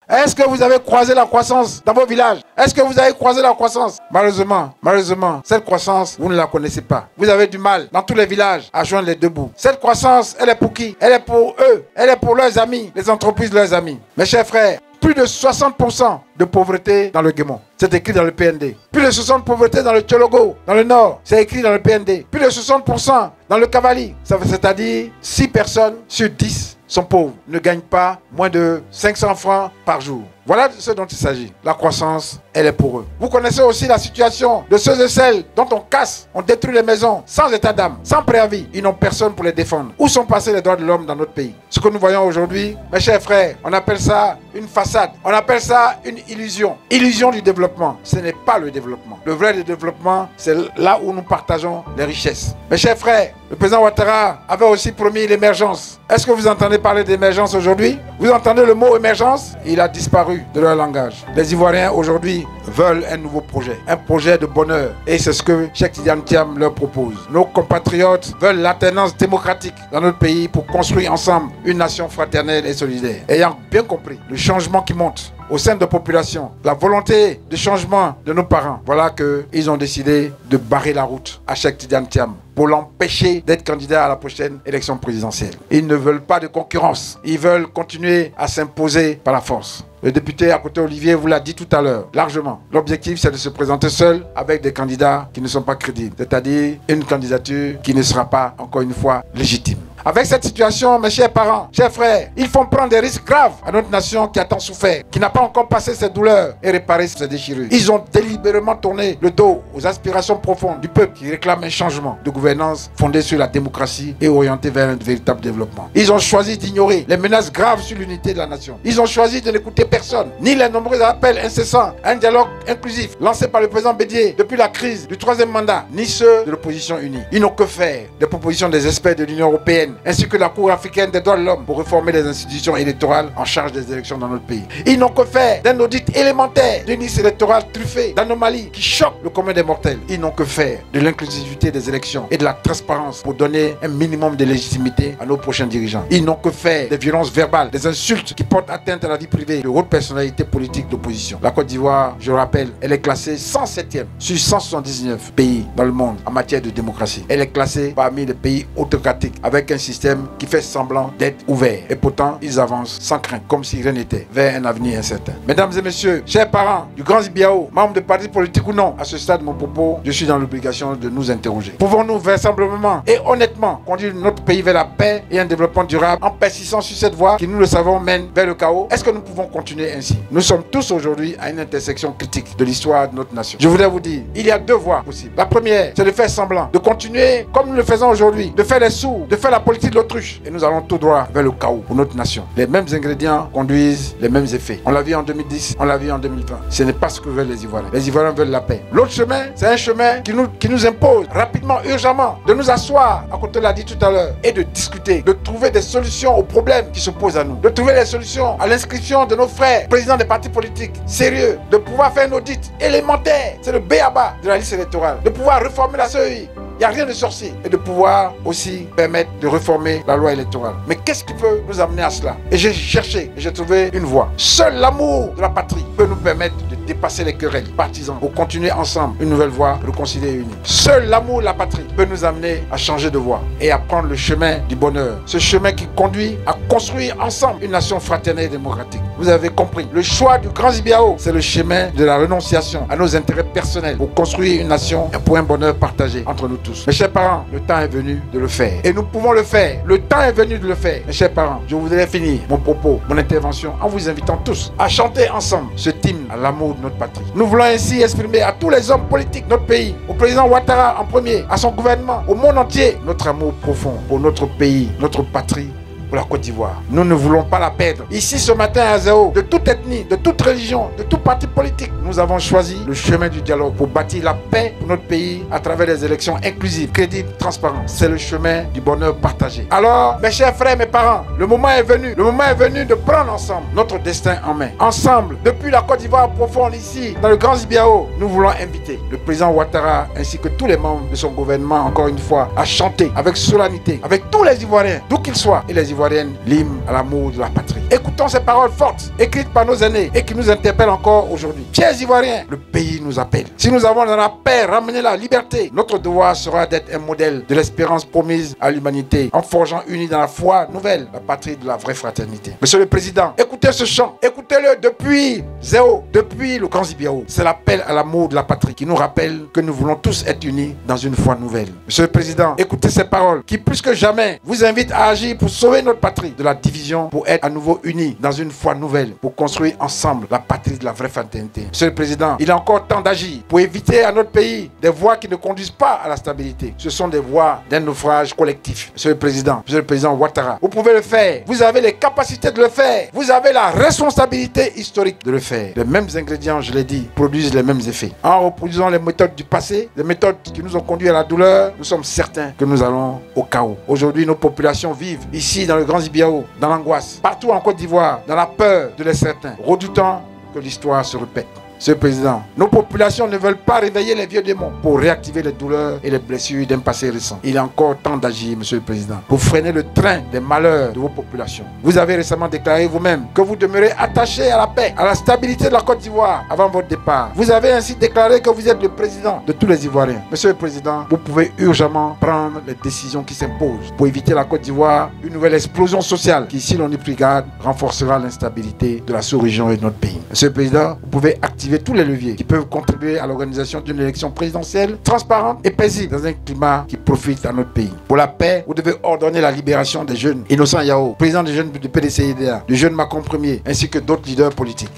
Est-ce que vous avez croisé la croissance dans vos villages? Est-ce que vous avez croisé la croissance? Malheureusement, cette croissance, vous ne la connaissez pas. Vous avez du mal dans tous les villages à joindre les deux bouts. Cette croissance, elle est pour qui? Elle est pour eux. Elle est pour leurs amis, les entreprises de leurs amis. Mes chers frères, plus de 60% de pauvreté dans le Guémon. C'est écrit dans le PND. Plus de 60% de pauvreté dans le Tchologo, dans le Nord. C'est écrit dans le PND. Plus de 60% dans le Cavali. C'est-à-dire 6 personnes sur 10 sont pauvres. Ne gagnent pas moins de 500 francs par jour. Voilà ce dont il s'agit. La croissance, elle est pour eux. Vous connaissez aussi la situation de ceux et celles dont on casse, on détruit les maisons, sans état d'âme, sans préavis. Ils n'ont personne pour les défendre. Où sont passés les droits de l'homme dans notre pays? Ce que nous voyons aujourd'hui, mes chers frères, on appelle ça une façade. On appelle ça une illusion. Illusion du développement. Ce n'est pas le développement. Le vrai développement, c'est là où nous partageons les richesses. Mes chers frères, le président Ouattara avait aussi promis l'émergence. Est-ce que vous entendez parler d'émergence aujourd'hui? Vous entendez le mot émergence? Il a disparu de leur langage. Les Ivoiriens aujourd'hui veulent un nouveau projet, un projet de bonheur. Et c'est ce que Cheikh Tidiane Thiam leur propose. Nos compatriotes veulent l'alternance démocratique dans notre pays pour construire ensemble une nation fraternelle et solidaire. Ayant bien compris le changement qui monte au sein de la population, la volonté de changement de nos parents, voilà qu'ils ont décidé de barrer la route à Cheikh Tidiane Thiam pour l'empêcher d'être candidat à la prochaine élection présidentielle. Ils ne veulent pas de concurrence. Ils veulent continuer à s'imposer par la force. Le député à côté Olivier vous l'a dit tout à l'heure, largement. L'objectif, c'est de se présenter seul avec des candidats qui ne sont pas crédibles. C'est-à-dire une candidature qui ne sera pas, encore une fois, légitime. Avec cette situation, mes chers parents, chers frères, ils font prendre des risques graves à notre nation qui a tant souffert, qui n'a pas encore passé ses douleurs et réparé ses déchirures. Ils ont délibérément tourné le dos aux aspirations profondes du peuple qui réclame un changement de gouvernance fondé sur la démocratie et orienté vers un véritable développement. Ils ont choisi d'ignorer les menaces graves sur l'unité de la nation. Ils ont choisi de n'écouter personne, ni les nombreux appels incessants à un dialogue inclusif lancé par le président Bédié depuis la crise du 3e mandat, ni ceux de l'opposition unie. Ils n'ont que faire des propositions des experts de l'Union européenne ainsi que la Cour africaine des droits de l'homme pour réformer les institutions électorales en charge des élections dans notre pays. Ils n'ont que faire d'un audit élémentaire d'une liste électorale truffée d'anomalies qui choquent le commun des mortels. Ils n'ont que faire de l'inclusivité des élections et de la transparence pour donner un minimum de légitimité à nos prochains dirigeants. Ils n'ont que faire des violences verbales, des insultes qui portent atteinte à la vie privée de hautes personnalités politiques d'opposition. La Côte d'Ivoire, je le rappelle, elle est classée 107e sur 179 pays dans le monde en matière de démocratie. Elle est classée parmi les pays autocratiques avec un système qui fait semblant d'être ouvert. Et pourtant, ils avancent sans crainte, comme si rien n'était, vers un avenir incertain. Mesdames et messieurs, chers parents du Grand Zibiao, membres de partis politiques ou non, à ce stade de mon propos, je suis dans l'obligation de nous interroger. Pouvons-nous vraisemblablement et honnêtement conduire notre pays vers la paix et un développement durable en persistant sur cette voie qui, nous le savons, mène vers le chaos? Est-ce que nous pouvons continuer ainsi? Nous sommes tous aujourd'hui à une intersection critique de l'histoire de notre nation. Je voudrais vous dire, il y a deux voies possibles. La première, c'est de faire semblant, de continuer comme nous le faisons aujourd'hui, de faire les sourds, de faire la politique de l'autruche. Et nous allons tout droit vers le chaos pour notre nation. Les mêmes ingrédients conduisent les mêmes effets. On l'a vu en 2010, on l'a vu en 2020. Ce n'est pas ce que veulent les Ivoiriens. Les Ivoiriens veulent la paix. L'autre chemin, c'est un chemin qui nous impose rapidement, urgemment, de nous asseoir, à côté l'a dit tout à l'heure, et de discuter, de trouver des solutions aux problèmes qui se posent à nous, de trouver des solutions à l'inscription de nos frères, présidents des partis politiques, sérieux, de pouvoir faire un audit élémentaire, c'est le B.A.B.A. de la liste électorale, de pouvoir réformer la CEI. Il n'y a rien de sorcier. Et de pouvoir aussi permettre de réformer la loi électorale. Mais qu'est-ce qui peut nous amener à cela? Et j'ai cherché, et j'ai trouvé une voie. Seul l'amour de la patrie peut nous permettre de dépasser les querelles partisans pour continuer ensemble une nouvelle voie réconciliée et unie. Seul l'amour de la patrie peut nous amener à changer de voie et à prendre le chemin du bonheur. Ce chemin qui conduit à construire ensemble une nation fraternelle et démocratique. Vous avez compris. Le choix du Grand Zibiao, c'est le chemin de la renonciation à nos intérêts personnels pour construire une nation et pour un bonheur partagé entre nous tous. Mes chers parents, le temps est venu de le faire. Et nous pouvons le faire. Le temps est venu de le faire. Mes chers parents, je voudrais finir mon propos, mon intervention en vous invitant tous à chanter ensemble ce hymne à l'amour de notre patrie. Nous voulons ainsi exprimer à tous les hommes politiques de notre pays, au président Ouattara en premier, à son gouvernement, au monde entier, notre amour profond pour notre pays, notre patrie, pour la Côte d'Ivoire. Nous ne voulons pas la perdre. Ici ce matin à Zéo, de toute ethnie, de toute religion, de tout parti politique, nous avons choisi le chemin du dialogue pour bâtir la paix pour notre pays à travers des élections inclusives, crédibles, transparentes. C'est le chemin du bonheur partagé. Alors, mes chers frères, mes parents, le moment est venu. Le moment est venu de prendre ensemble notre destin en main. Ensemble, depuis la Côte d'Ivoire profonde ici, dans le Grand Zibiao, nous voulons inviter le président Ouattara ainsi que tous les membres de son gouvernement, encore une fois, à chanter avec solennité, avec tous les Ivoiriens, d'où qu'ils soient, et les Ivoiriens ivoirienne, l'hymne à l'amour de la patrie. Écoutons ces paroles fortes, écrites par nos aînés et qui nous interpellent encore aujourd'hui. Chers Ivoiriens, le pays nous appelle. Si nous avons dans la paix ramené la liberté, notre devoir sera d'être un modèle de l'espérance promise à l'humanité en forgeant unis dans la foi nouvelle, la patrie de la vraie fraternité. Monsieur le Président, écoutez ce chant, écoutez-le depuis Zéo, depuis le Grand Zibiao. C'est l'appel à l'amour de la patrie qui nous rappelle que nous voulons tous être unis dans une foi nouvelle. Monsieur le Président, écoutez ces paroles qui plus que jamais vous invitent à agir pour sauver notre patrie de la division, pour être à nouveau unis dans une foi nouvelle, pour construire ensemble la patrie de la vraie fraternité. Monsieur le Président, il est encore temps d'agir pour éviter à notre pays des voies qui ne conduisent pas à la stabilité. Ce sont des voies d'un naufrage collectif. Monsieur le Président Ouattara, vous pouvez le faire. Vous avez les capacités de le faire. Vous avez la responsabilité historique de le faire. Les mêmes ingrédients, je l'ai dit, produisent les mêmes effets. En reproduisant les méthodes du passé, les méthodes qui nous ont conduit à la douleur, nous sommes certains que nous allons au chaos. Aujourd'hui, nos populations vivent ici dans le Grand Zibiao, dans l'angoisse, partout en Côte d'Ivoire, dans la peur de l'incertain, redoutant que l'histoire se répète. Monsieur le Président, nos populations ne veulent pas réveiller les vieux démons pour réactiver les douleurs et les blessures d'un passé récent. Il est encore temps d'agir, Monsieur le Président, pour freiner le train des malheurs de vos populations. Vous avez récemment déclaré vous-même que vous demeurez attaché à la paix, à la stabilité de la Côte d'Ivoire avant votre départ. Vous avez ainsi déclaré que vous êtes le président de tous les Ivoiriens. Monsieur le Président, vous pouvez urgemment prendre les décisions qui s'imposent pour éviter la Côte d'Ivoire une nouvelle explosion sociale qui, si l'on n'y prit garde, renforcera l'instabilité de la sous-région et de notre pays. Monsieur le Président, vous pouvez activer tous les leviers qui peuvent contribuer à l'organisation d'une élection présidentielle transparente et paisible dans un climat qui profite à notre pays. Pour la paix, vous devez ordonner la libération des jeunes Innocent Yao, président des jeunes du PDCIDA, du jeune Macron Ier, ainsi que d'autres leaders politiques.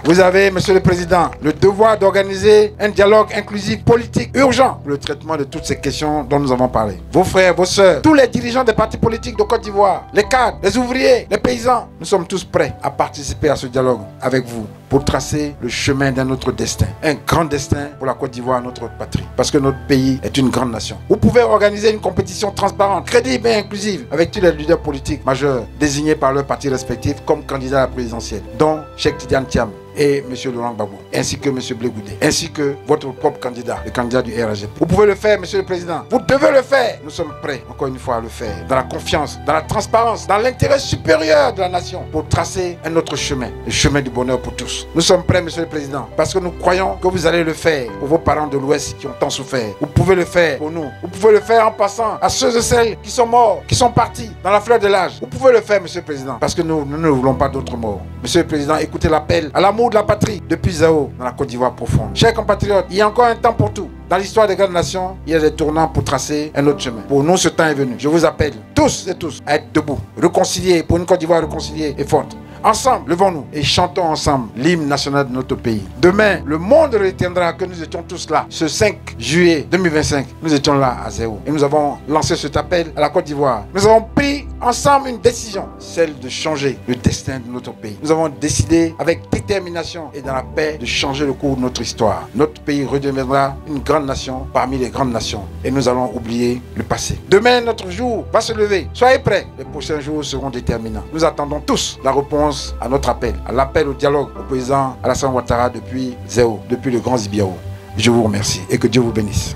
Vous avez, Monsieur le Président, le devoir d'organiser un dialogue inclusif politique urgent pour le traitement de toutes ces questions dont nous avons parlé. Vos frères, vos sœurs, tous les dirigeants des partis politiques de Côte d'Ivoire, les cadres, les ouvriers, les paysans, nous sommes tous prêts à participer à ce dialogue avec vous pour tracer le chemin d'un autre destin. Un grand destin pour la Côte d'Ivoire, notre patrie. Parce que notre pays est une grande nation. Vous pouvez organiser une compétition transparente, crédible et inclusive avec tous les leaders politiques majeurs désignés par leurs partis respectifs comme candidats à la présidentielle, dont Cheikh Tidiane Thiam et M. Laurent Gbagbo, ainsi que M. Blé Goudé, ainsi que votre propre candidat, le candidat du RAGP. Vous pouvez le faire, Monsieur le Président. Vous devez le faire. Nous sommes prêts, encore une fois, à le faire. Dans la confiance, dans la transparence, dans l'intérêt supérieur de la nation, pour tracer un autre chemin, le chemin du bonheur pour tous. Nous sommes prêts, Monsieur le Président, parce que nous croyons que vous allez le faire pour vos parents de l'Ouest qui ont tant souffert. Vous pouvez le faire pour nous. Vous pouvez le faire en passant à ceux et celles qui sont morts, qui sont partis dans la fleur de l'âge. Vous pouvez le faire, Monsieur le Président, parce que nous ne voulons pas d'autres morts. Monsieur le Président, écoutez l'appel à l'amour de la patrie depuis Zao, dans la Côte d'Ivoire profonde. Chers compatriotes, il y a encore un temps pour tout. Dans l'histoire des grandes nations, il y a des tournants pour tracer un autre chemin. Pour nous, ce temps est venu. Je vous appelle tous et tous à être debout, réconciliés pour une Côte d'Ivoire réconciliée et forte. Ensemble, levons-nous et chantons ensemble l'hymne national de notre pays. Demain, le monde retiendra que nous étions tous là. Ce 5 juillet 2025, nous étions là à Zéo. Et nous avons lancé cet appel à la Côte d'Ivoire. Nous avons pris ensemble une décision, celle de changer le destin de notre pays. Nous avons décidé avec détermination et dans la paix de changer le cours de notre histoire. Notre pays redeviendra une grande nation parmi les grandes nations. Et nous allons oublier le passé. Demain, notre jour va se lever. Soyez prêts. Les prochains jours seront déterminants. Nous attendons tous la réponse à notre appel, à l'appel au dialogue au président Alassane Ouattara depuis Zéo, depuis le Grand Zibiao. Je vous remercie et que Dieu vous bénisse.